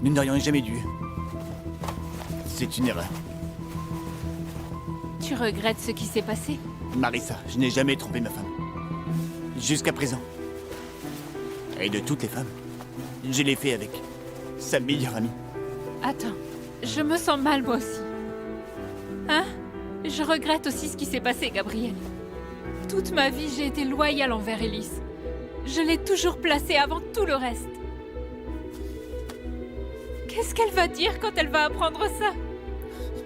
Nous n'aurions jamais dû. C'est une erreur. Tu regrettes ce qui s'est passé? Marissa, je n'ai jamais trompé ma femme. Jusqu'à présent. Et de toutes les femmes, je l'ai fait avec sa meilleure amie. Attends, je me sens mal moi aussi. Hein? Je regrette aussi ce qui s'est passé, Gabriel. Toute ma vie, j'ai été loyale envers Elise. Je l'ai toujours placée avant tout le reste. Qu'est-ce qu'elle va dire quand elle va apprendre ça?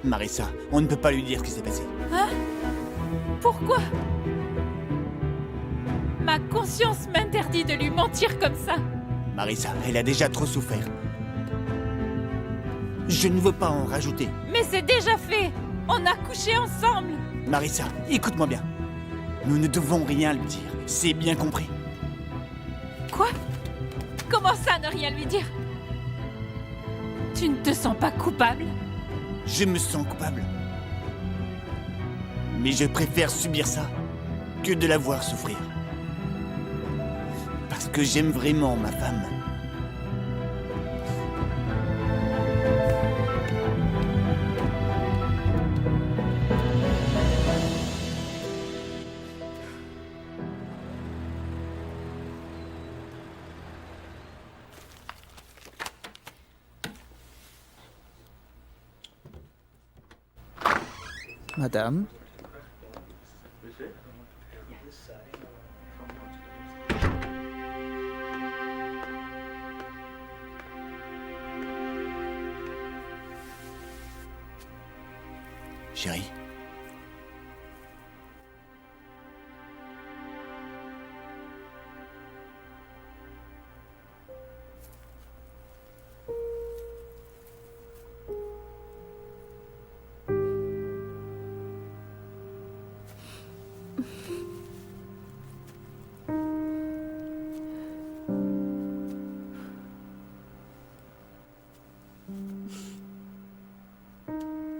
Marissa, on ne peut pas lui dire ce qui s'est passé. Hein? Pourquoi? Ma conscience m'interdit de lui mentir comme ça. Marissa, elle a déjà trop souffert. Je ne veux pas en rajouter. Mais c'est déjà fait. On a couché ensemble. Marissa, écoute-moi bien. Nous ne devons rien lui dire. C'est bien compris. Quoi? Comment ça, ne rien lui dire? Tu ne te sens pas coupable? Je me sens coupable. Mais je préfère subir ça que de la voir souffrir. Parce que j'aime vraiment ma femme. Madame, Chérie.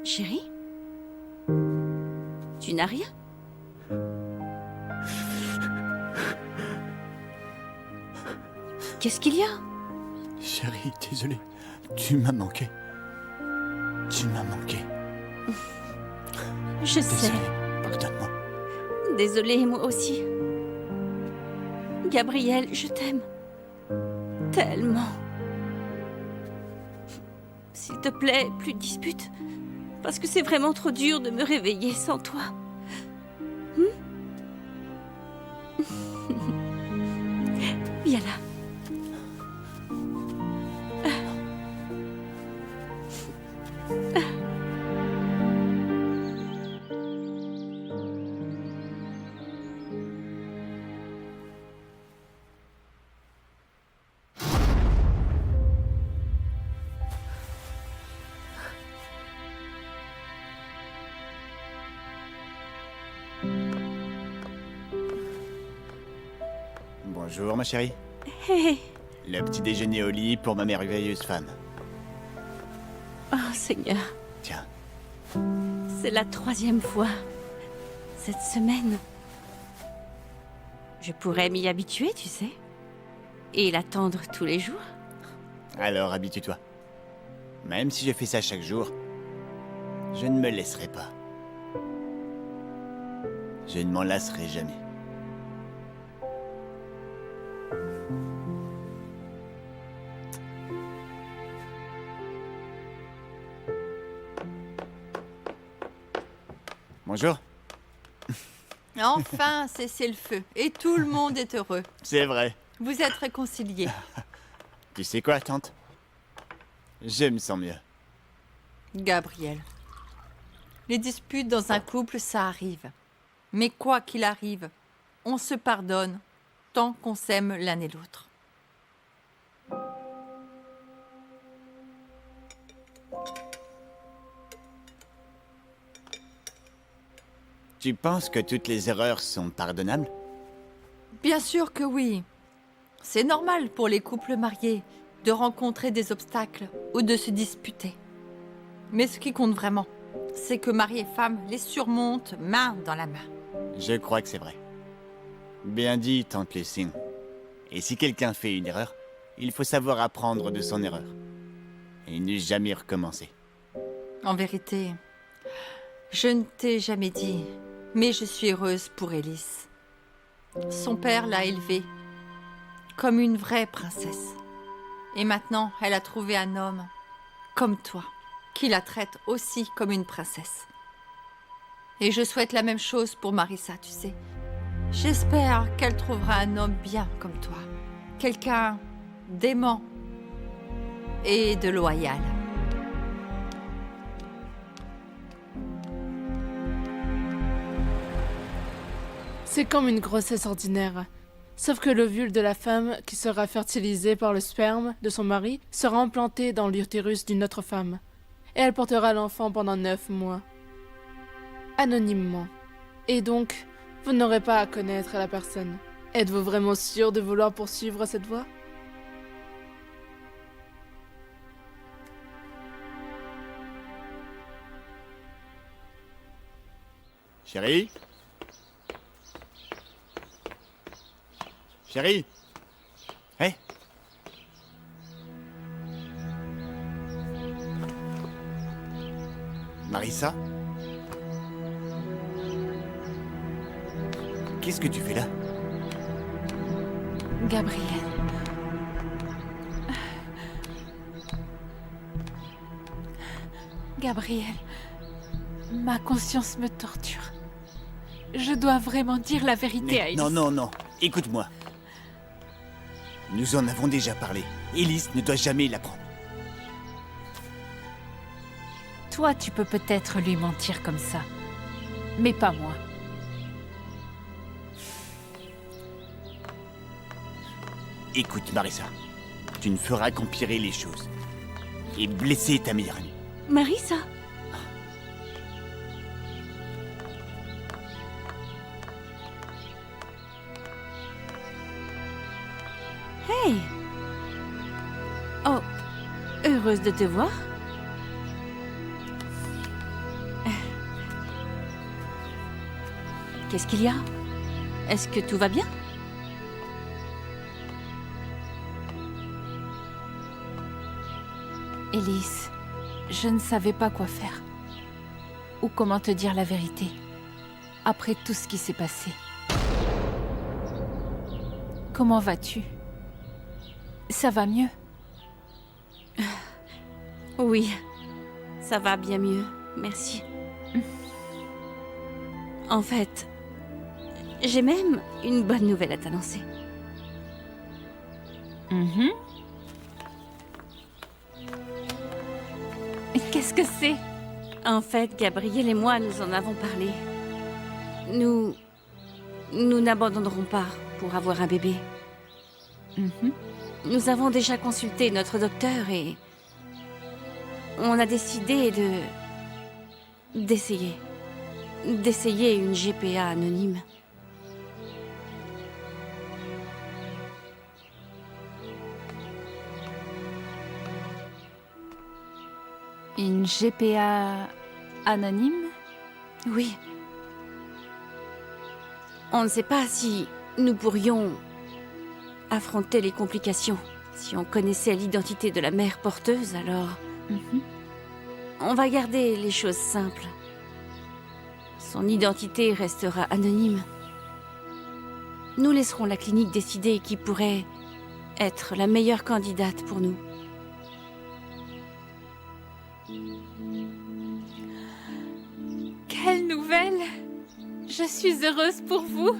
Chérie? Tu n'as rien? Qu'est-ce qu'il y a? Chérie, désolé. Tu m'as manqué. Tu m'as manqué. Je sais. Désolé. Pardonne-moi. Désolée, moi aussi. Gabriel, je t'aime. Tellement. S'il te plaît, plus de disputes. Parce que c'est vraiment trop dur de me réveiller sans toi. Viens là. Bonjour, ma chérie. Hé. Le petit déjeuner au lit pour ma merveilleuse femme. Oh, Seigneur. Tiens. C'est la 3e fois. Cette semaine. Je pourrais m'y habituer, tu sais. Et l'attendre tous les jours. Alors, habitue-toi. Même si je fais ça chaque jour, je ne me laisserai pas. Je ne m'en lasserai jamais. Bonjour. Enfin, cessez le feu. Et tout le monde est heureux. C'est vrai. Vous êtes réconciliés. Tu sais quoi, tante? Je me sens mieux. Gabriel. Les disputes dans un couple, ça arrive. Mais quoi qu'il arrive, on se pardonne tant qu'on s'aime l'un et l'autre. Tu penses que toutes les erreurs sont pardonnables? Bien sûr que oui. C'est normal pour les couples mariés de rencontrer des obstacles ou de se disputer. Mais ce qui compte vraiment, c'est que mari et femme les surmontent main dans la main. Je crois que c'est vrai. Bien dit, tante Lucine. Et si quelqu'un fait une erreur, il faut savoir apprendre de son erreur. et ne jamais recommencer. En vérité, je ne t'ai jamais dit, mais je suis heureuse pour Élise. Son père l'a élevée comme une vraie princesse. Et maintenant, elle a trouvé un homme comme toi, qui la traite aussi comme une princesse. Et je souhaite la même chose pour Marissa, tu sais. J'espère qu'elle trouvera un homme bien comme toi. Quelqu'un d'aimant et de loyal. C'est comme une grossesse ordinaire. Sauf que l'ovule de la femme qui sera fertilisé par le sperme de son mari sera implanté dans l'utérus d'une autre femme. Et elle portera l'enfant pendant 9 mois. Anonymement. Et donc, vous n'aurez pas à connaître la personne. Êtes-vous vraiment sûr de vouloir poursuivre cette voie? Chérie? Chérie? Hé? Marissa? Qu'est-ce que tu fais là? Gabriel. Gabriel, ma conscience me torture. Je dois vraiment dire la vérité à Elise. Non, non, non. Écoute-moi. Nous en avons déjà parlé. Élise ne doit jamais l'apprendre. Toi, tu peux peut-être lui mentir comme ça. Mais pas moi. Écoute, Marissa. Tu ne feras qu'empirer les choses. Et blesser ta meilleure amie. Marissa? Hey! Oh, heureuse de te voir. Qu'est-ce qu'il y a? Est-ce que tout va bien? Élise, je ne savais pas quoi faire. Ou comment te dire la vérité. Après tout ce qui s'est passé. Comment vas-tu? Ça va mieux? Oui, ça va bien mieux, merci. En fait, j'ai même une bonne nouvelle à t'annoncer. Qu'est-ce que c'est? En fait, Gabriel et moi, nous en avons parlé. Nous n'abandonnerons pas pour avoir un bébé. Nous avons déjà consulté notre docteur et on a décidé d'essayer une GPA anonyme. Une GPA anonyme? Oui. On ne sait pas si nous pourrions affronter les complications. Si on connaissait l'identité de la mère porteuse, alors... On va garder les choses simples. Son identité restera anonyme. Nous laisserons la clinique décider qui pourrait être la meilleure candidate pour nous. Quelle nouvelle! Je suis heureuse pour vous.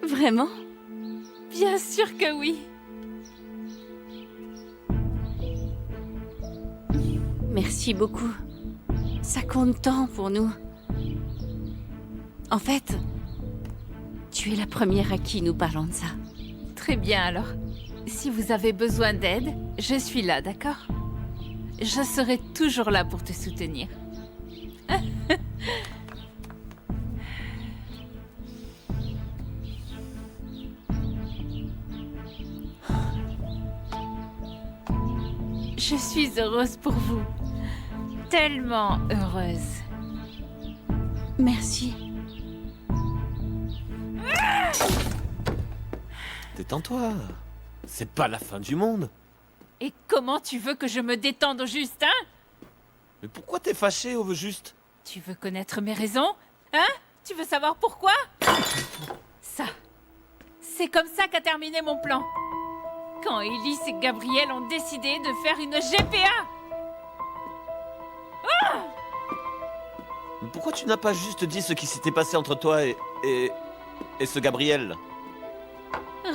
Vraiment? Bien sûr que oui. Merci beaucoup. Ça compte tant pour nous. En fait, tu es la première à qui nous parlons de ça. Très bien alors. Si vous avez besoin d'aide, je suis là, d'accord? Je serai toujours là pour te soutenir. Je suis heureuse pour vous. Tellement heureuse. Merci. Détends-toi. C'est pas la fin du monde. Et comment tu veux que je me détende au juste, hein? Mais pourquoi t'es fâché au juste? Tu veux connaître mes raisons? Hein? Tu veux savoir pourquoi? Ça. C'est comme ça qu'a terminé mon plan. Quand Elise et Gabriel ont décidé de faire une GPA. Mais pourquoi tu n'as pas juste dit ce qui s'était passé entre toi et ce Gabriel?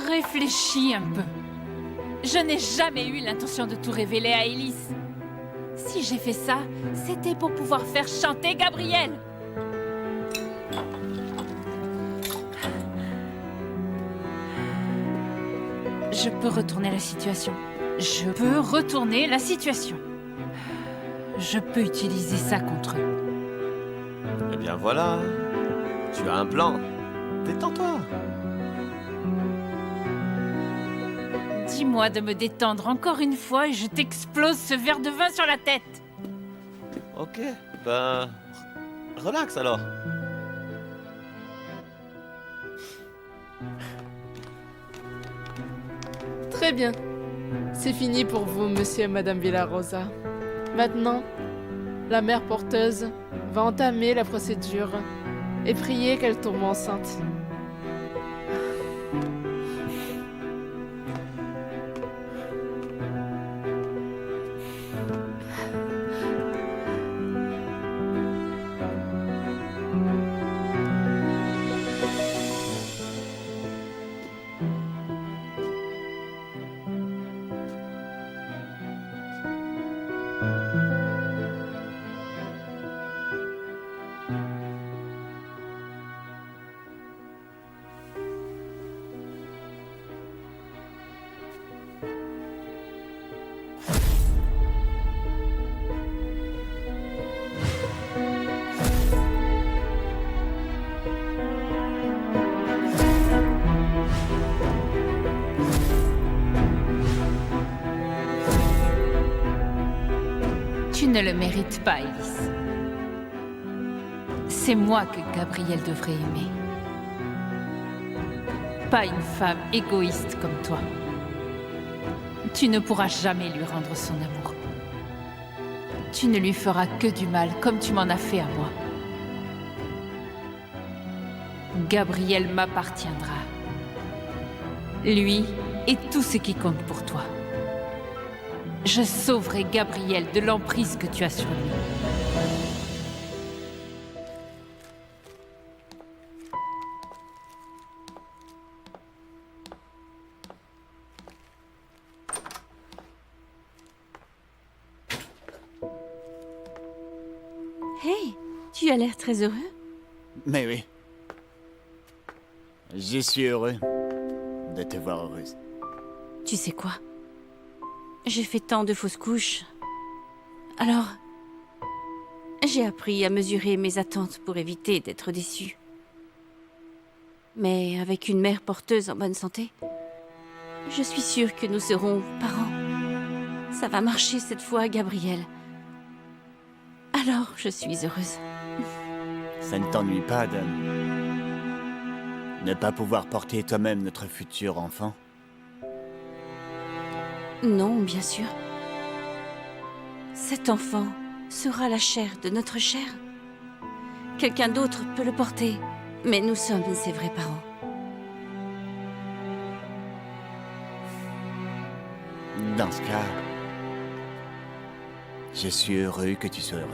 Réfléchis un peu. Je n'ai jamais eu l'intention de tout révéler à Elise. Si j'ai fait ça, c'était pour pouvoir faire chanter Gabriel. Je peux retourner la situation. Je peux retourner la situation. Je peux utiliser ça contre eux. Eh bien voilà, tu as un plan. Détends-toi. Dis-moi de me détendre encore une fois et je t'explose ce verre de vin sur la tête. Ok, ben... relax alors. Très bien. C'est fini pour vous, monsieur et madame Villarosa. Maintenant, la mère porteuse va entamer la procédure et prier qu'elle tombe enceinte. Tu ne le mérites pas, Elise. C'est moi que Gabriel devrait aimer. Pas une femme égoïste comme toi. Tu ne pourras jamais lui rendre son amour. Tu ne lui feras que du mal, comme tu m'en as fait à moi. Gabriel m'appartiendra. Lui et tout ce qui compte pour toi. Je sauverai Gabriel de l'emprise que tu as sur lui. Hey, tu as l'air très heureux. Mais oui. Je suis heureux de te voir heureuse. Tu sais quoi? J'ai fait tant de fausses couches. Alors, j'ai appris à mesurer mes attentes pour éviter d'être déçue. Mais avec une mère porteuse en bonne santé, je suis sûre que nous serons parents. Ça va marcher cette fois, Gabriel. Alors, je suis heureuse. Ça ne t'ennuie pas de ne pas pouvoir porter toi-même notre futur enfant? Non, bien sûr. Cet enfant sera la chair de notre chair. Quelqu'un d'autre peut le porter, mais nous sommes ses vrais parents. Dans ce cas, je suis heureux que tu sois heureuse.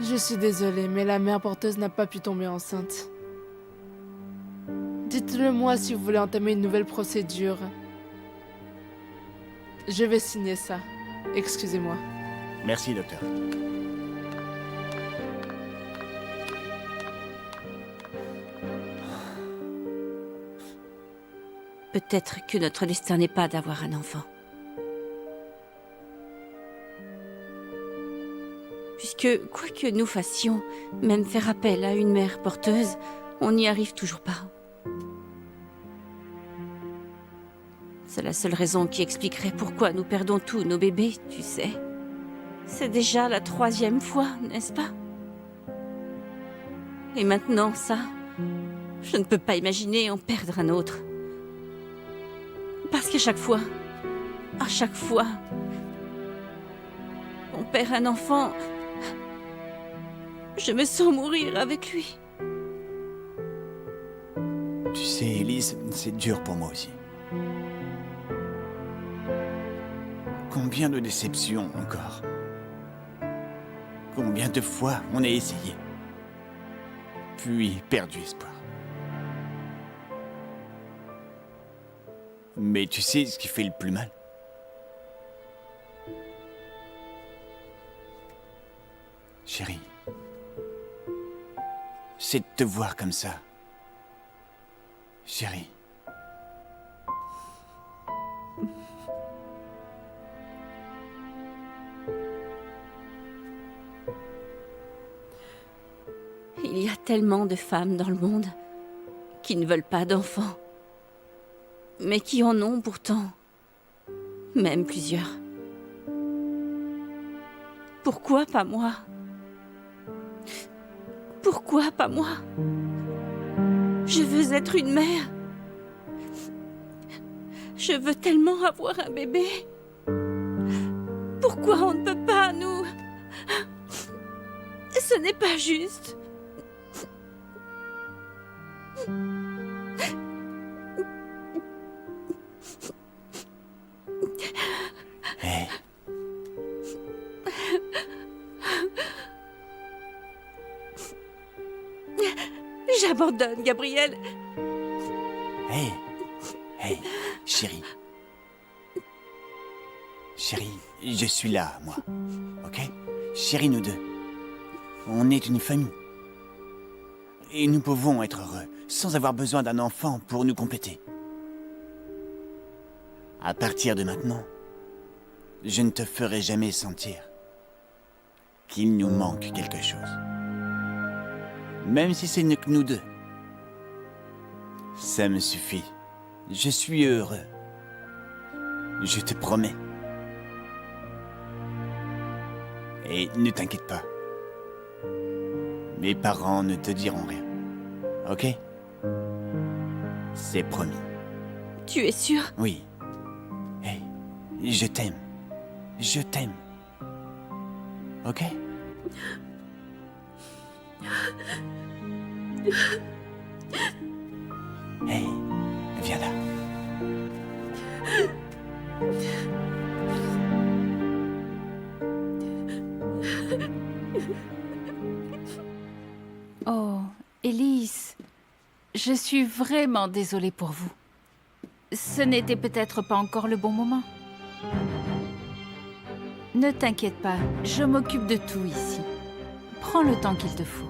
Je suis désolée, mais la mère porteuse n'a pas pu tomber enceinte. Dites-le moi si vous voulez entamer une nouvelle procédure. Je vais signer ça. Excusez-moi. Merci, docteur. Peut-être que notre destin n'est pas d'avoir un enfant. Puisque, quoi que nous fassions, même faire appel à une mère porteuse, on n'y arrive toujours pas. C'est la seule raison qui expliquerait pourquoi nous perdons tous nos bébés, tu sais. C'est déjà la 3e fois, n'est-ce pas? Et maintenant, ça, je ne peux pas imaginer en perdre un autre. Parce qu'à chaque fois, on perd un enfant, je me sens mourir avec lui. Tu sais, Elise, c'est dur pour moi aussi. Combien de déceptions encore? Combien de fois on a essayé, puis perdu espoir. Mais tu sais ce qui fait le plus mal? Chérie, c'est de te voir comme ça. Chérie. Il y a tellement de femmes dans le monde qui ne veulent pas d'enfants, mais qui en ont pourtant, même plusieurs. Pourquoi pas moi? Pourquoi pas moi? Je veux être une mère. Je veux tellement avoir un bébé. Pourquoi on ne peut pas, nous? Ce n'est pas juste. Hey. J'abandonne, Gabriel. Hey. Hey, chérie. Chérie, je suis là, moi. Ok? Chérie, nous deux. On est une famille. Et nous pouvons être heureux sans avoir besoin d'un enfant pour nous compléter. À partir de maintenant, je ne te ferai jamais sentir qu'il nous manque quelque chose. Même si c'est que nous deux. Ça me suffit. Je suis heureux. Je te promets. Et ne t'inquiète pas. Mes parents ne te diront rien. Ok? C'est promis. Tu es sûr? Oui. Hey, je t'aime. Je t'aime. Ok? Hey, viens là. Oh, Élise, je suis vraiment désolée pour vous. Ce n'était peut-être pas encore le bon moment. Ne t'inquiète pas, je m'occupe de tout ici. Prends le temps qu'il te faut.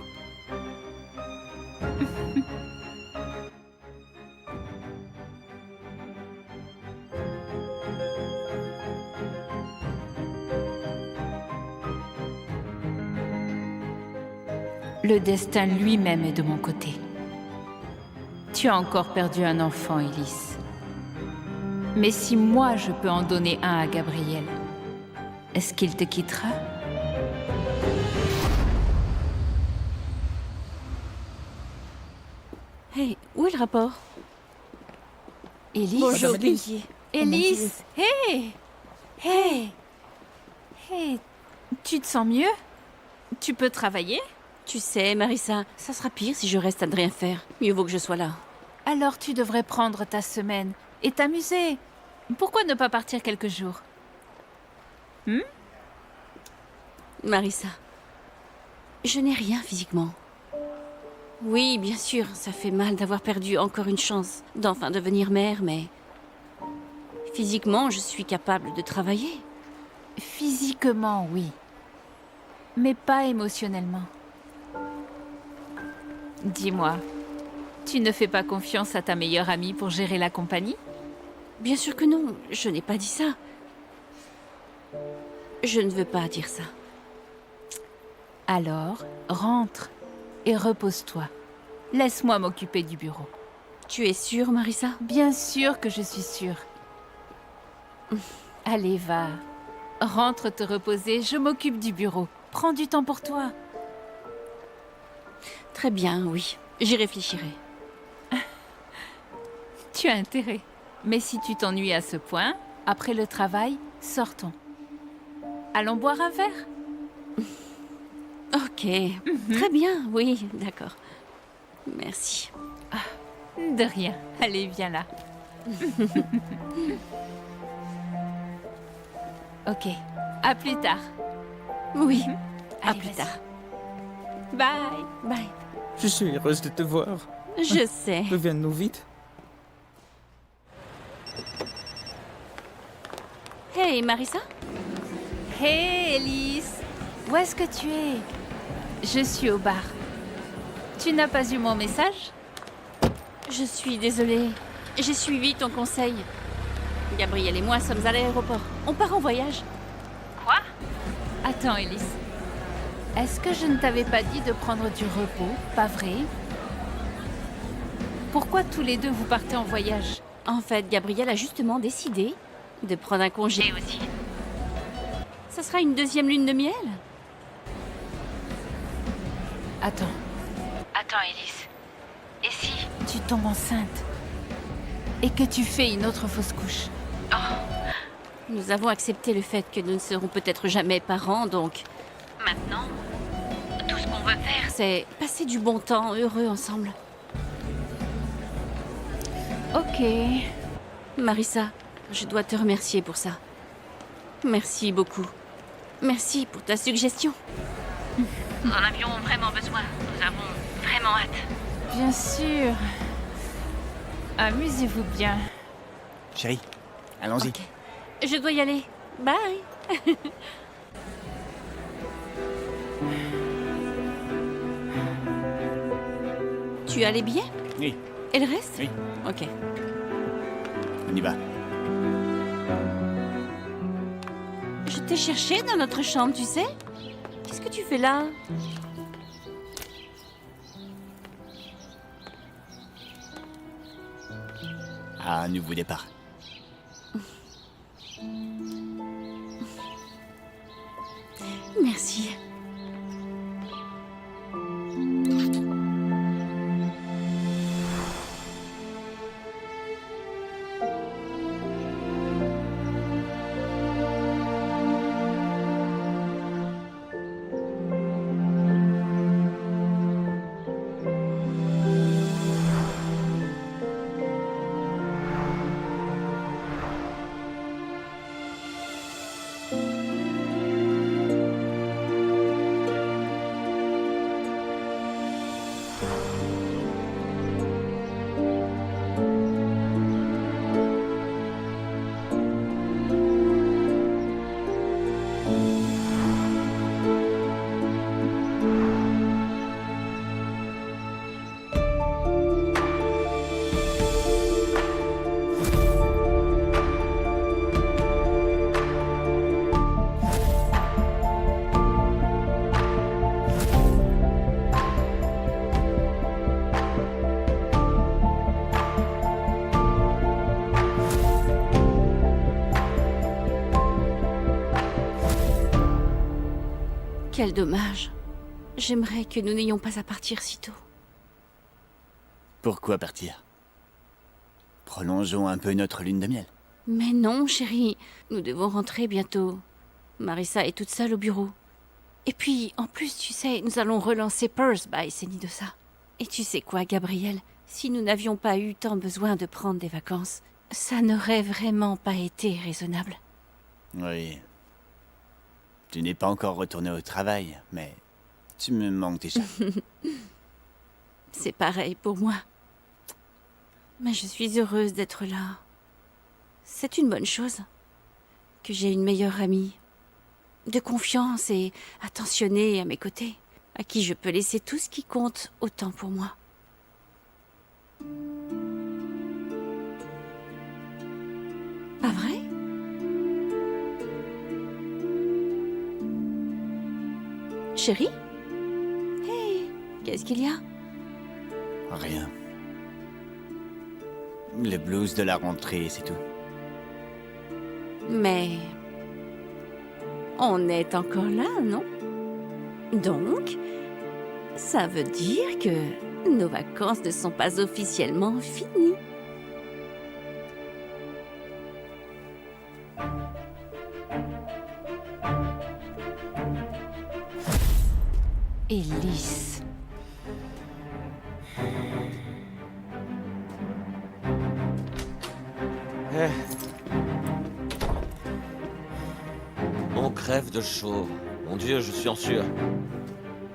Le destin lui-même est de mon côté. Tu as encore perdu un enfant, Élise. Mais si moi je peux en donner un à Gabriel, est-ce qu'il te quittera? Hey, où est le rapport? Élise? Bonjour, Madame Élise. Olivier. Élise? Hé! Hé! Hé! Tu te sens mieux? Tu peux travailler? Tu sais, Marissa, ça sera pire si je reste à ne rien faire. Mieux vaut que je sois là. Alors tu devrais prendre ta semaine et t'amuser. Pourquoi ne pas partir quelques jours? Marissa, je n'ai rien physiquement. Oui, bien sûr, ça fait mal d'avoir perdu encore une chance d'enfin devenir mère, mais... Physiquement, je suis capable de travailler. Physiquement, oui. Mais pas émotionnellement. Dis-moi, tu ne fais pas confiance à ta meilleure amie pour gérer la compagnie? Bien sûr que non, je n'ai pas dit ça. Je ne veux pas dire ça. Alors, rentre et repose-toi. Laisse-moi m'occuper du bureau. Tu es sûre, Marissa? Bien sûr que je suis sûre. Allez, va. Rentre te reposer, je m'occupe du bureau. Prends du temps pour toi. Très bien, oui. J'y réfléchirai. Tu as intérêt. Mais si tu t'ennuies à ce point, après le travail, sortons. Allons boire un verre? Ok. Très bien, oui, d'accord. Merci. De rien. Allez, viens là. Ok. À plus tard. Oui, à Allez, plus vas-y. tard. Bye. Bye. Je suis heureuse de te voir. Je sais. Reviens-nous vite. Hey, Marissa? Hey, Elise. Où est-ce que tu es? Je suis au bar. Tu n'as pas eu mon message? Je suis désolée. J'ai suivi ton conseil. Gabriel et moi sommes à l'aéroport. On part en voyage. Quoi? Attends, Elise. Est-ce que je ne t'avais pas dit de prendre du repos, pas vrai? Pourquoi tous les deux vous partez en voyage? En fait, Gabriel a justement décidé de prendre un congé aussi. Ça sera une deuxième lune de miel? Attends, Attends, Elise. Et si? tu tombes enceinte et que tu fais une autre fausse couche. Nous avons accepté le fait que nous ne serons peut-être jamais parents, donc... Maintenant, tout ce qu'on veut faire, c'est passer du bon temps heureux ensemble. Ok. Marissa, je dois te remercier pour ça. Merci beaucoup. Merci pour ta suggestion. Nous en avions vraiment besoin. Nous avons vraiment hâte. Bien sûr. Amusez-vous bien. Chérie, allons-y. Ok. Je dois y aller. Bye. Tu as les billets? Oui, Et le reste? oui, Ok. on y va. Je t'ai cherché dans notre chambre, tu sais? Qu'est-ce que tu fais là? À un nouveau départ. Merci. Quel dommage. J'aimerais que nous n'ayons pas à partir si tôt. Pourquoi partir? Prolongeons un peu notre lune de miel. Mais non, chérie. Nous devons rentrer bientôt. Marissa est toute seule au bureau. Et puis, en plus, tu sais, nous allons relancer Purse by Senidosa. Et tu sais quoi, Gabriel? Si nous n'avions pas eu tant besoin de prendre des vacances, ça n'aurait vraiment pas été raisonnable. Oui. Tu n'es pas encore retourné au travail, mais tu me manques déjà. C'est pareil pour moi. Mais je suis heureuse d'être là. C'est une bonne chose que j'ai une meilleure amie, de confiance et attentionnée à mes côtés, à qui je peux laisser tout ce qui compte autant pour moi. Pas vrai? Chérie? Hey, qu'est-ce qu'il y a? Rien. Le blues de la rentrée, c'est tout. Mais On est encore là, non? Donc, ça veut dire que nos vacances ne sont pas officiellement finies. Élise. Eh. On crève de chaud. Mon Dieu, je suis en sueur.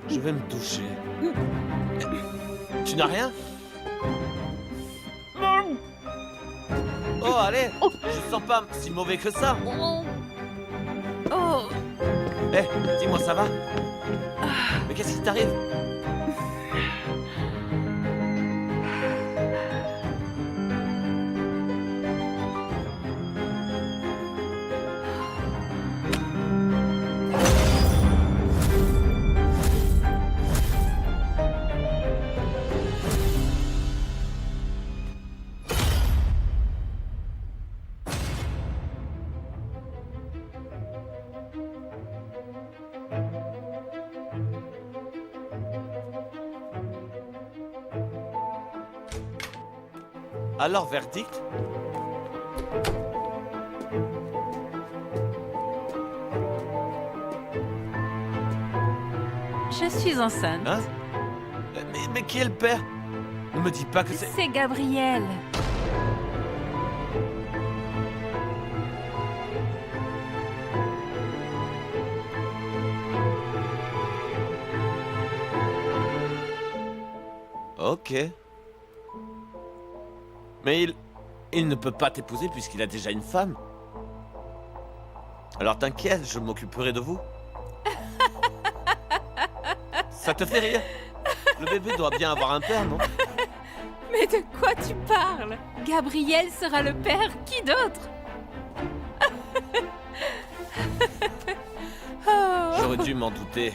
Je vais me toucher. Tu n'as rien? Oh, allez! Je sens pas si mauvais que ça. Oh, Eh, dis-moi, ça va? Mais qu'est-ce qui t'arrive? Alors, verdict? je suis enceinte. Hein? Mais qui est le père? Ne me dis pas que c'est... C'est Gabriel. Ok. Mais il ne peut pas t'épouser puisqu'il a déjà une femme. Alors t'inquiète, je m'occuperai de vous. Ça te fait rire? Le bébé doit bien avoir un père, non? Mais de quoi tu parles? Gabriel sera le père, qui d'autre? Oh. J'aurais dû m'en douter.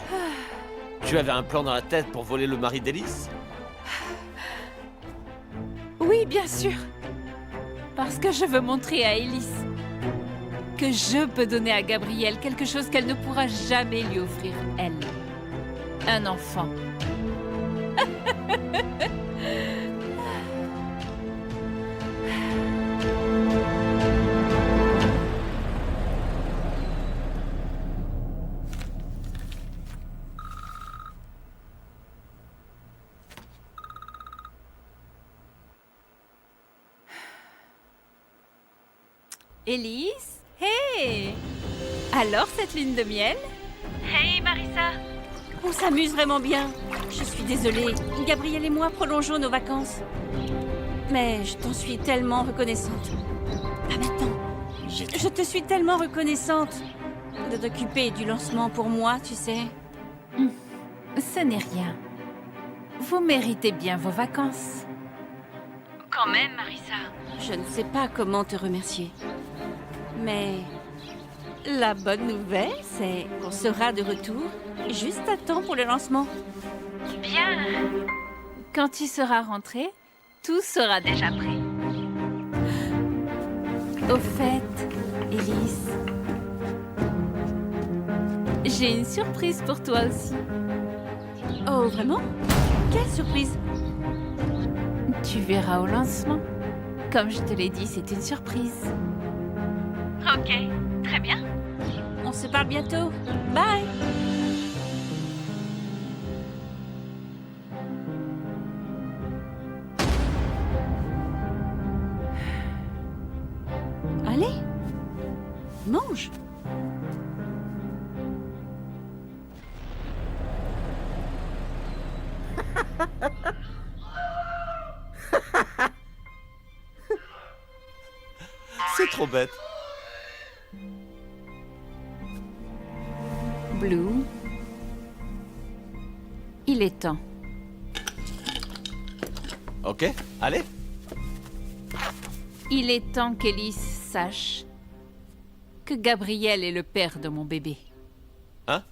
Tu avais un plan dans la tête pour voler le mari d'Élise? Oui, bien sûr. Parce que je veux montrer à Élise que je peux donner à Gabriel quelque chose qu'elle ne pourra jamais lui offrir, elle. Un enfant. Élise? Hey! Alors, cette lune de miel? Hey Marissa! On s'amuse vraiment bien. Je suis désolée. Gabriel et moi prolongeons nos vacances. Mais je t'en suis tellement reconnaissante. Pas maintenant. Je te suis tellement reconnaissante de t'occuper du lancement pour moi, tu sais. Ce n'est rien. Vous méritez bien vos vacances. Quand même, Marissa. Je ne sais pas comment te remercier. Mais la bonne nouvelle, c'est qu'on sera de retour juste à temps pour le lancement. Bien. Quand tu seras rentré, tout sera déjà prêt. Au fait, Élise, j'ai une surprise pour toi aussi. Oh, vraiment? Quelle surprise! Tu verras au lancement. Comme je te l'ai dit, c'est une surprise. Ok, très bien. On se parle bientôt. Bye! Allez, mange. C'est trop bête. Blue, il est temps. Ok, allez. Il est temps qu'Élise sache que Gabriel est le père de mon bébé. Hein?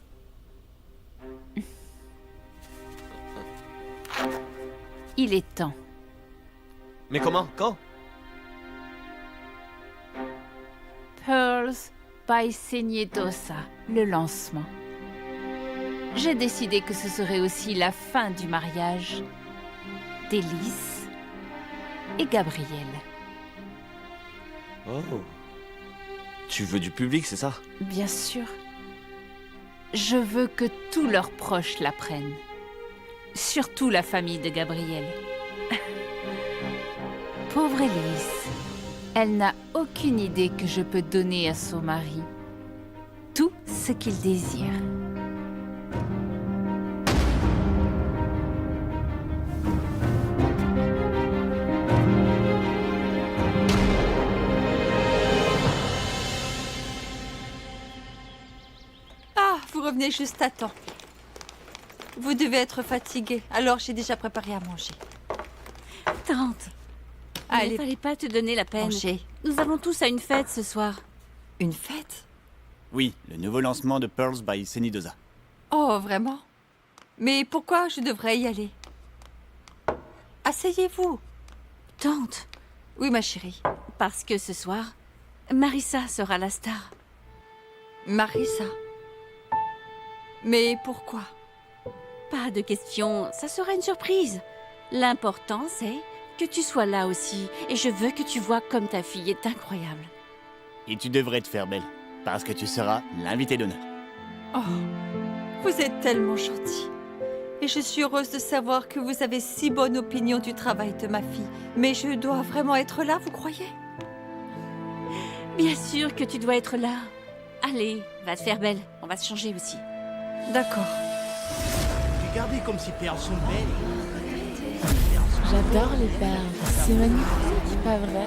Il est temps. Mais comment? Quand? Pearls by Senidosa, le lancement. J'ai décidé que ce serait aussi la fin du mariage d'Élise et Gabriel. Oh. Tu veux du public, c'est ça? Bien sûr. Je veux que tous leurs proches l'apprennent. Surtout la famille de Gabriel. Pauvre Élise. Elle n'a aucune idée que je peux donner à son mari tout ce qu'il désire. Ah, vous revenez juste à temps. Vous devez être fatiguée, alors j'ai déjà préparé à manger. Tante, il Allez, ne fallait pas te donner la peine. mangez. Nous avons tous à une fête ce soir. Une fête? Oui, le nouveau lancement de Pearls by Senidosa. Oh, vraiment? Mais pourquoi je devrais y aller? Asseyez-vous. Tante, Oui, ma chérie. parce que ce soir, Marissa sera la star. Marissa. Mais pourquoi? Pas de question, ça sera une surprise. L'important, c'est que tu sois là aussi. Et je veux que tu vois comme ta fille est incroyable. Et tu devrais te faire belle, parce que tu seras l'invité d'honneur. Oh, vous êtes tellement gentil. Et je suis heureuse de savoir que vous avez si bonne opinion du travail de ma fille. Mais je dois vraiment être là, vous croyez? Bien sûr que tu dois être là. Allez, va te faire belle. On va se changer aussi. D'accord. Regardez comme ces perles sont belles. J'adore les perles. C'est magnifique, pas vrai?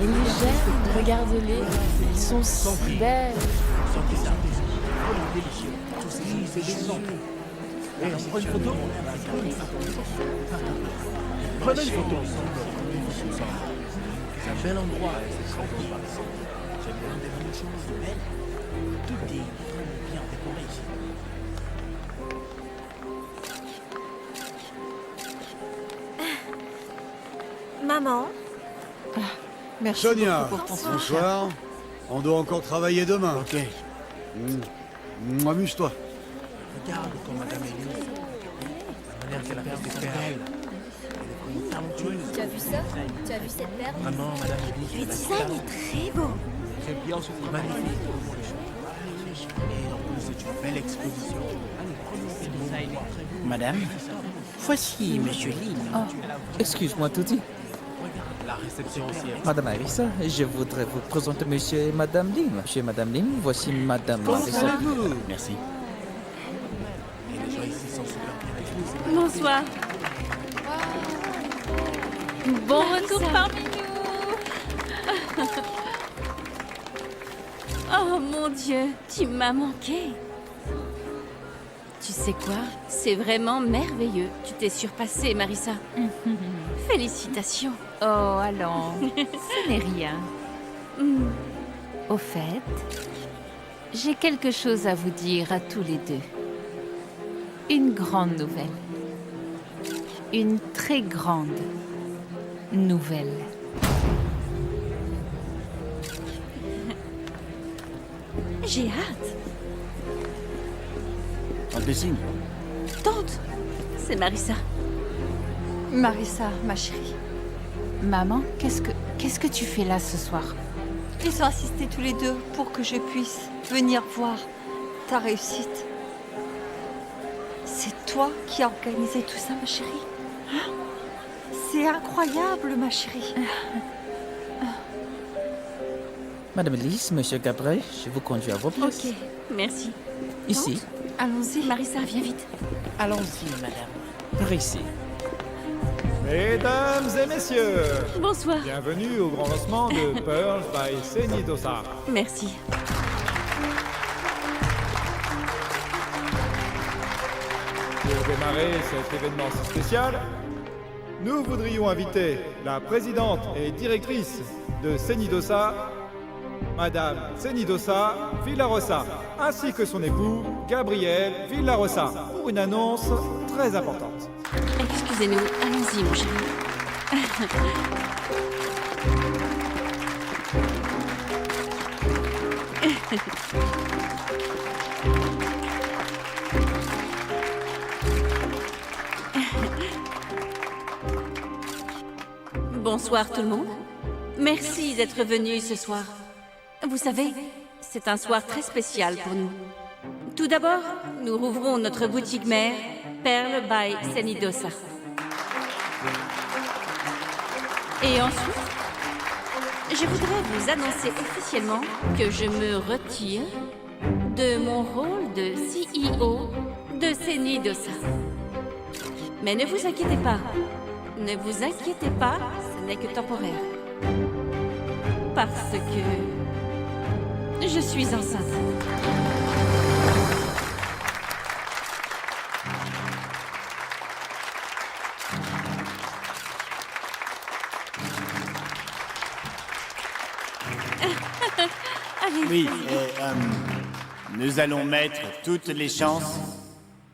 Et les gemmes, regarde-les. Ils sont si belles. Sentez ça. Oh, délicieux. C'est des ondes. On prend une photo. Prenez une photo. C'est un bel endroit. J'aime bien des choses belles. Tout est bien décoré ici. Maman, Merci Sonia, beaucoup pour ton soutien. bonsoir. On doit encore travailler demain. Ok. Amuse-toi. Regarde comme Madame Elise. La manière qu'elle a fait ses perles. Elle est vraiment talentueuse. tu as vu ça? Tu as vu cette perle? Vraiment, Madame Elise. Le design est très beau. C'est bien, c'est magnifique. Et en plus, c'est une belle exposition. Madame, voici Monsieur Lim. Excuse-moi, Tuti. La réception aussi est... Madame Marissa, je voudrais vous présenter Monsieur et Madame Lim. Monsieur et Madame Lim, voici Madame Marissa. Merci. Et les gens ici sont super bien. Bonsoir. Bon retour parmi nous. Oh mon Dieu, tu m'as manqué. Tu sais quoi? C'est vraiment merveilleux. Tu t'es surpassée, Marissa. Félicitations. Oh, allons, ce n'est rien. Au fait, j'ai quelque chose à vous dire à tous les deux. Une grande nouvelle. Une très grande nouvelle. J'ai hâte. On te signe. Tante, c'est Marissa. Marissa, ma chérie. Maman, qu'est-ce que tu fais là ce soir? Ils ont assisté tous les deux pour que je puisse venir voir ta réussite. C'est toi qui as organisé tout ça, ma chérie. Hein? C'est incroyable, ma chérie. Madame Elise, Monsieur Gabriel, je vous conduis à vos places. Ok, merci. Ici, Allons-y. Marissa, viens vite. Allons-y, madame. par ici. Mesdames et messieurs, Bonsoir. bienvenue au grand lancement de Pearls by Senidosa. Merci. Pour démarrer cet événement si spécial, nous voudrions inviter la présidente et directrice de Senidosa, Madame Senidosa Villarosa, ainsi que son époux, Gabriel Villarosa, pour une annonce très importante. Excusez-nous, allons-y, mon chéri. Bonsoir tout le monde. Merci d'être venus ce soir. Vous savez, c'est un soir très spécial pour nous. Tout d'abord, nous rouvrons notre boutique mère, Pearl by Senidosa. Et ensuite, je voudrais vous annoncer officiellement que je me retire de mon rôle de CEO de Senidosa. Mais ne vous inquiétez pas. Ne vous inquiétez pas, ce n'est que temporaire. Parce que je suis enceinte. Allez. Oui, nous allons mettre toutes les chances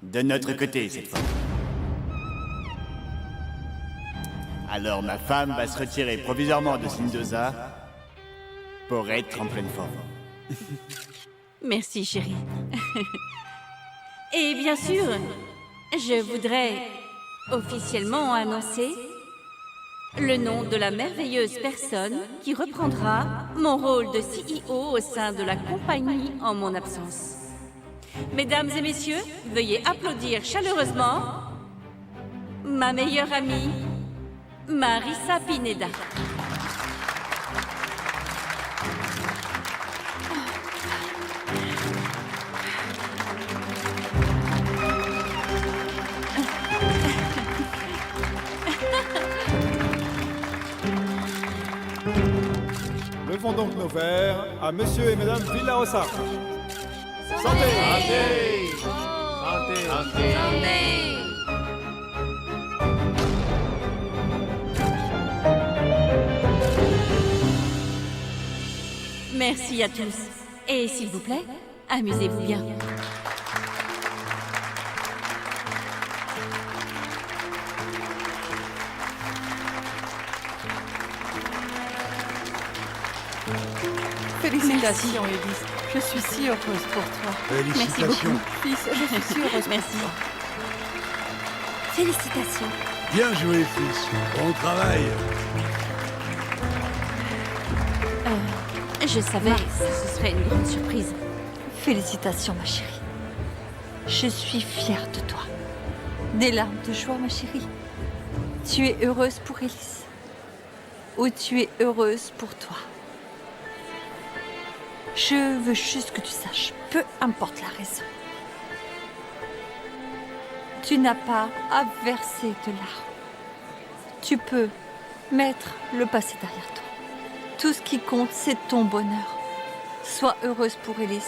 de notre côté cette fois. Alors ma femme va se retirer provisoirement de Sendosa pour être en pleine forme. Merci, chérie. Et bien sûr, je voudrais officiellement annoncer le nom de la merveilleuse personne qui reprendra mon rôle de CEO au sein de la compagnie en mon absence. Mesdames et messieurs, veuillez applaudir chaleureusement ma meilleure amie, Marissa Pineda. Levons donc nos verres à Monsieur et Madame Villarosa. Santé! Merci à tous. Et s'il vous plaît, amusez-vous bien. Félicitations, Élise. Je suis si heureuse pour toi. Merci beaucoup. Fils, je suis si heureuse Merci. pour toi. Félicitations. Bien joué, fils. Bon travail. Je savais que ce serait une grande surprise. Félicitations, ma chérie. Je suis fière de toi. Des larmes de joie, ma chérie. Tu es heureuse pour Élise. Ou tu es heureuse pour toi. Je veux juste que tu saches, peu importe la raison. Tu n'as pas à verser de larmes. Tu peux mettre le passé derrière toi. Tout ce qui compte, c'est ton bonheur. Sois heureuse pour Élise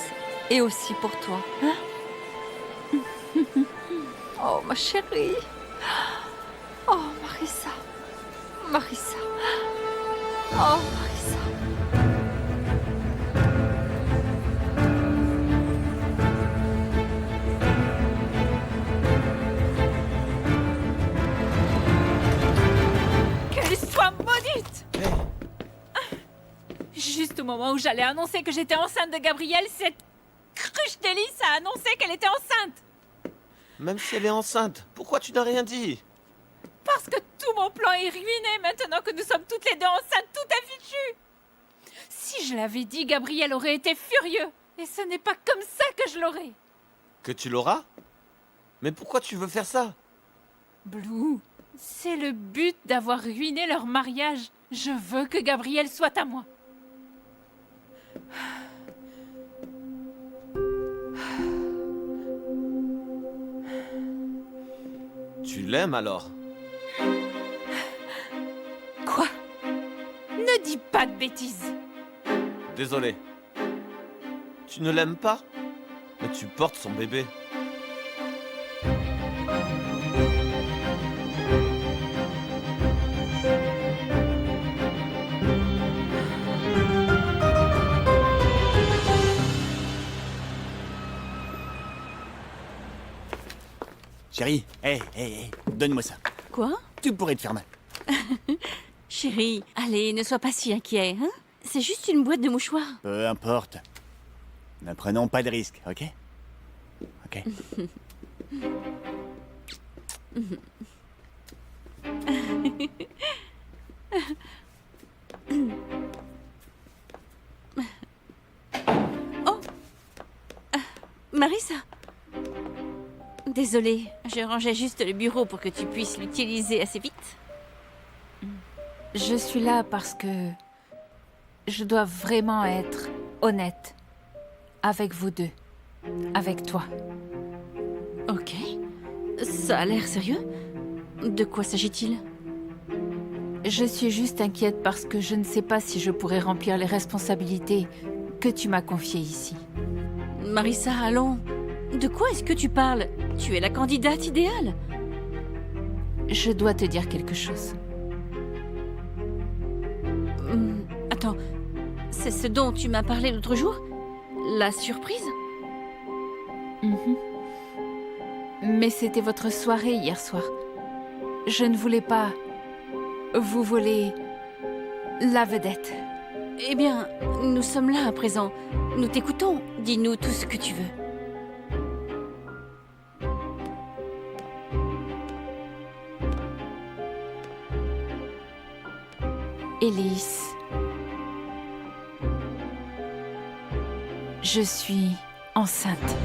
et aussi pour toi. Hein? Oh, ma chérie. Oh, Marissa. Marissa. Oh, Marissa. Qu'elle soit maudite! Juste au moment où j'allais annoncer que j'étais enceinte de Gabrielle, cette cruche d'Élise a annoncé qu'elle était enceinte! Même si elle est enceinte, pourquoi tu n'as rien dit? Parce que tout mon plan est ruiné maintenant que nous sommes toutes les deux enceintes, tout est fichu! Si je l'avais dit, Gabriel aurait été furieux. Et ce n'est pas comme ça que je l'aurais. Que tu l'auras? Mais pourquoi tu veux faire ça? Blue, c'est le but d'avoir ruiné leur mariage. Je veux que Gabriel soit à moi. Tu l'aimes alors? Quoi? Ne dis pas de bêtises. Désolé. Tu ne l'aimes pas? Mais tu portes son bébé. Chérie, hé, donne-moi ça. Quoi? Tu pourrais te faire mal. Chérie, allez, ne sois pas si inquiet, hein? C'est juste une boîte de mouchoirs. Peu importe. Ne prenons pas de risques, ok? Ok. Oh! Marissa! Désolée, je rangeais juste le bureau pour que tu puisses l'utiliser assez vite. Je suis là parce que je dois vraiment être honnête avec vous deux, avec toi. Ok. Ça a l'air sérieux? De quoi s'agit-il? Je suis juste inquiète parce que je ne sais pas si je pourrais remplir les responsabilités que tu m'as confiées ici. Marissa, allons. De quoi est-ce que tu parles? Tu es la candidate idéale. Je dois te dire quelque chose. Attends, c'est ce dont tu m'as parlé l'autre jour? La surprise? Mais c'était votre soirée hier soir. Je ne voulais pas vous voler la vedette. Eh bien, nous sommes là à présent. Nous t'écoutons. Dis-nous tout ce que tu veux. Élise, je suis enceinte.